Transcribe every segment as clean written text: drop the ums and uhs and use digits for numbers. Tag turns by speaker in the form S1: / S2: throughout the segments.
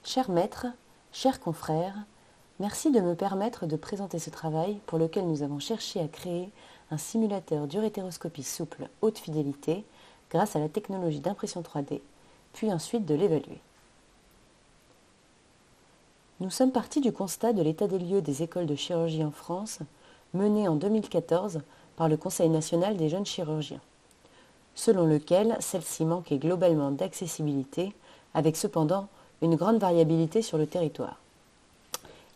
S1: Chers maîtres, chers confrères, merci de me permettre de présenter ce travail pour lequel nous avons cherché à créer un simulateur d'urétéroscopie souple haute fidélité grâce à la technologie d'impression 3D, puis ensuite de l'évaluer. Nous sommes partis du constat de l'état des lieux des écoles de chirurgie en France, mené en 2014 par le Conseil national des jeunes chirurgiens, selon lequel celle-ci manquait globalement d'accessibilité, avec cependant une grande variabilité sur le territoire.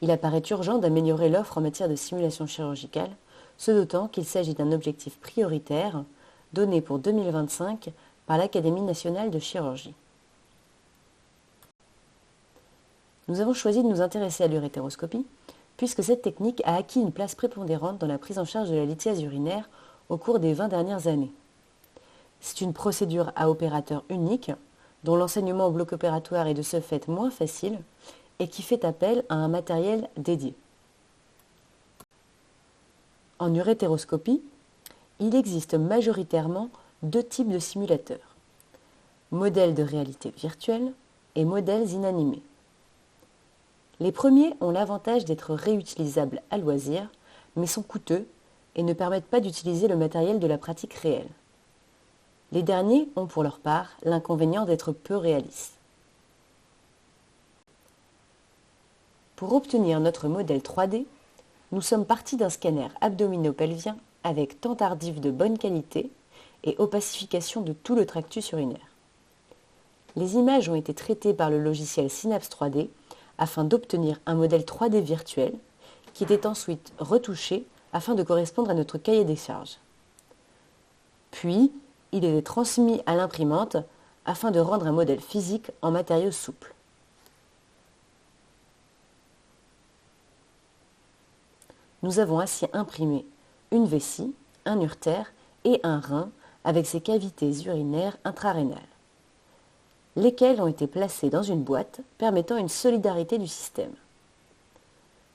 S1: Il apparaît urgent d'améliorer l'offre en matière de simulation chirurgicale, ce d'autant qu'il s'agit d'un objectif prioritaire donné pour 2025 par l'Académie nationale de chirurgie. Nous avons choisi de nous intéresser à l'urétéroscopie, puisque cette technique a acquis une place prépondérante dans la prise en charge de la lithiase urinaire au cours des 20 dernières années. C'est une procédure à opérateur unique, dont l'enseignement au bloc opératoire est de ce fait moins facile, et qui fait appel à un matériel dédié. En urétéroscopie, il existe majoritairement deux types de simulateurs, modèles de réalité virtuelle et modèles inanimés. Les premiers ont l'avantage d'être réutilisables à loisir, mais sont coûteux et ne permettent pas d'utiliser le matériel de la pratique réelle. Les derniers ont pour leur part l'inconvénient d'être peu réalistes. Pour obtenir notre modèle 3D, nous sommes partis d'un scanner abdominopelvien avec tentardif de bonne qualité et opacification de tout le tractus urinaire. Les images ont été traitées par le logiciel Synapse 3D afin d'obtenir un modèle 3D virtuel qui était ensuite retouché afin de correspondre à notre cahier des charges. Puis, il était transmis à l'imprimante afin de rendre un modèle physique en matériaux souples. Nous avons ainsi imprimé une vessie, un uretère et un rein avec ses cavités urinaires intrarénales, lesquelles ont été placées dans une boîte permettant une solidarité du système.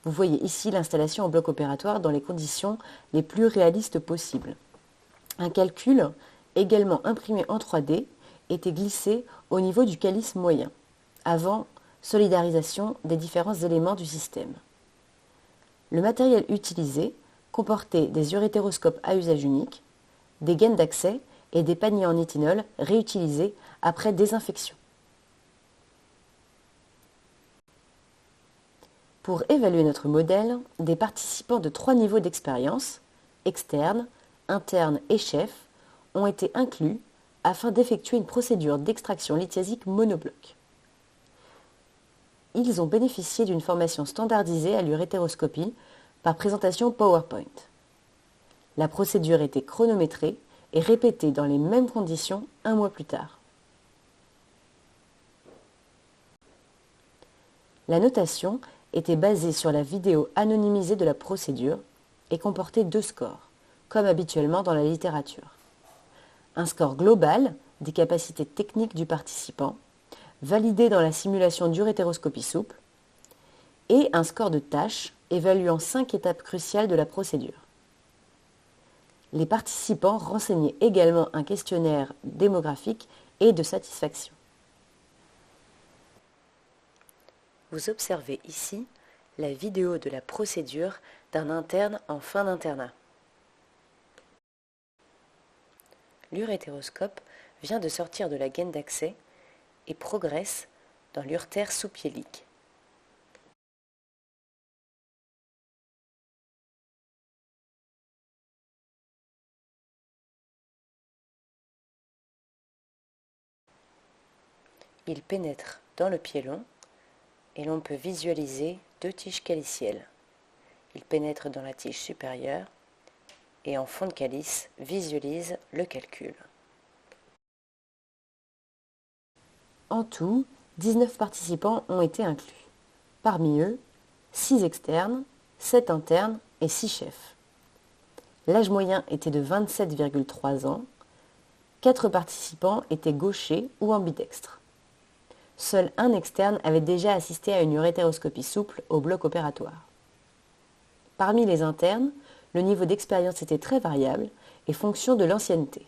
S1: Vous voyez ici l'installation en bloc opératoire dans les conditions les plus réalistes possibles. Un calcul, également imprimé en 3D, était glissé au niveau du calice moyen, avant solidarisation des différents éléments du système. Le matériel utilisé comportait des urétéroscopes à usage unique, des gaines d'accès et des paniers en éthanol réutilisés après désinfection. Pour évaluer notre modèle, des participants de 3 niveaux d'expérience, externe, interne et chef, ont été inclus afin d'effectuer une procédure d'extraction lithiasique monobloc. Ils ont bénéficié d'une formation standardisée à l'urétéroscopie par présentation PowerPoint. La procédure était chronométrée et répétée dans les mêmes conditions 1 mois plus tard. La notation était basée sur la vidéo anonymisée de la procédure et comportait 2 scores, comme habituellement dans la littérature. Un score global des capacités techniques du participant, validé dans la simulation d'urétéroscopie souple, et un score de tâche évaluant 5 étapes cruciales de la procédure. Les participants renseignaient également un questionnaire démographique et de satisfaction. Vous observez ici la vidéo de la procédure d'un interne en fin d'internat. L'urétéroscope vient de sortir de la gaine d'accès et progresse dans l'uretère sous-piélique. Il pénètre dans le piélon et l'on peut visualiser 2 tiges calicielles. Il pénètre dans la tige supérieure et en fond de calice visualise le calcul. En tout, 19 participants ont été inclus. Parmi eux, 6 externes, 7 internes et 6 chefs. L'âge moyen était de 27,3 ans. 4 participants étaient gauchers ou ambidextres. Seul un externe avait déjà assisté à une urétéroscopie souple au bloc opératoire. Parmi les internes, le niveau d'expérience était très variable et fonction de l'ancienneté.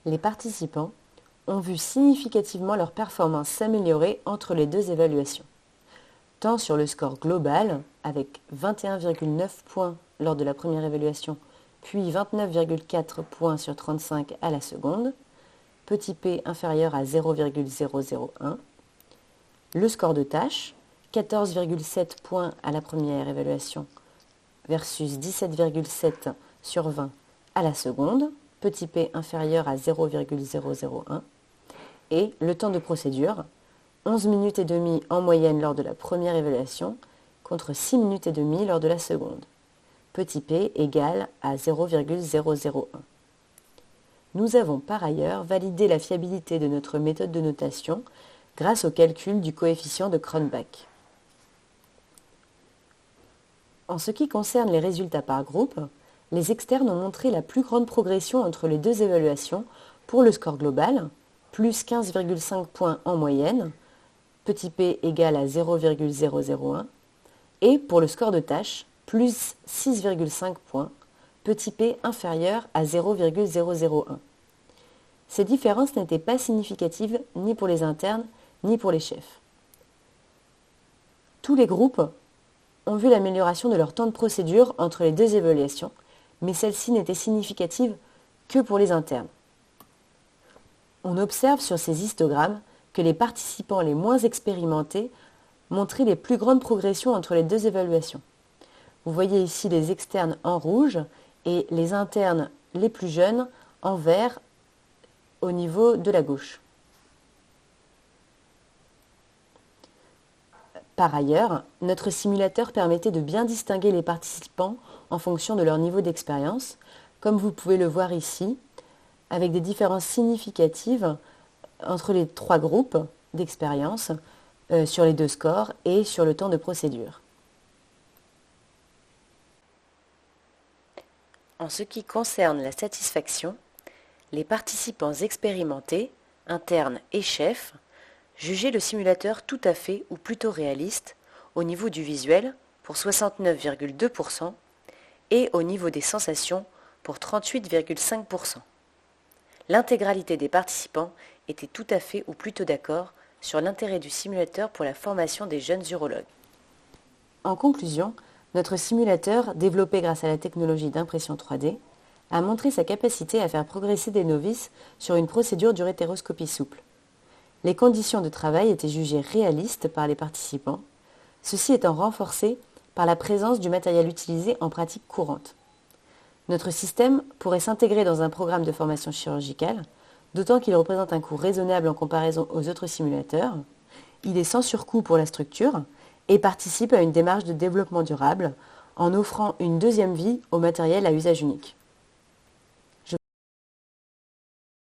S1: Les participants ont vu significativement leur performance s'améliorer entre les deux évaluations, tant sur le score global, avec 21,9 points lors de la première évaluation, puis 29,4 points sur 35 à la seconde, petit p inférieur à 0,001, le score de tâche, 14,7 points à la première évaluation versus 17,7 sur 20 à la seconde, petit p inférieur à 0,001, et le temps de procédure, 11 minutes et demie en moyenne lors de la première évaluation contre 6 minutes et demie lors de la seconde, petit p égale à 0,001. Nous avons par ailleurs validé la fiabilité de notre méthode de notation grâce au calcul du coefficient de Cronbach. En ce qui concerne les résultats par groupe, les externes ont montré la plus grande progression entre les deux évaluations pour le score global, plus 15,5 points en moyenne, petit p égale à 0,001, et pour le score de tâche, plus 6,5 points, petit p inférieur à 0,001. Ces différences n'étaient pas significatives ni pour les internes ni pour les chefs. Tous les groupes ont vu l'amélioration de leur temps de procédure entre les deux évaluations, mais celle-ci n'était significative que pour les internes. On observe sur ces histogrammes que les participants les moins expérimentés montraient les plus grandes progressions entre les deux évaluations. Vous voyez ici les externes en rouge et les internes les plus jeunes en vert au niveau de la gauche. Par ailleurs, notre simulateur permettait de bien distinguer les participants en fonction de leur niveau d'expérience, comme vous pouvez le voir ici, avec des différences significatives entre les trois groupes d'expérience sur les deux scores et sur le temps de procédure. En ce qui concerne la satisfaction, les participants expérimentés, internes et chefs, jugeaient le simulateur tout à fait ou plutôt réaliste au niveau du visuel pour 69,2% et au niveau des sensations pour 38,5%. L'intégralité des participants était tout à fait ou plutôt d'accord sur l'intérêt du simulateur pour la formation des jeunes urologues. En conclusion, notre simulateur, développé grâce à la technologie d'impression 3D, a montré sa capacité à faire progresser des novices sur une procédure d'urétéroscopie souple. Les conditions de travail étaient jugées réalistes par les participants, ceci étant renforcé par la présence du matériel utilisé en pratique courante. Notre système pourrait s'intégrer dans un programme de formation chirurgicale, d'autant qu'il représente un coût raisonnable en comparaison aux autres simulateurs, il est sans surcoût pour la structure et participe à une démarche de développement durable en offrant une deuxième vie au matériel à usage unique.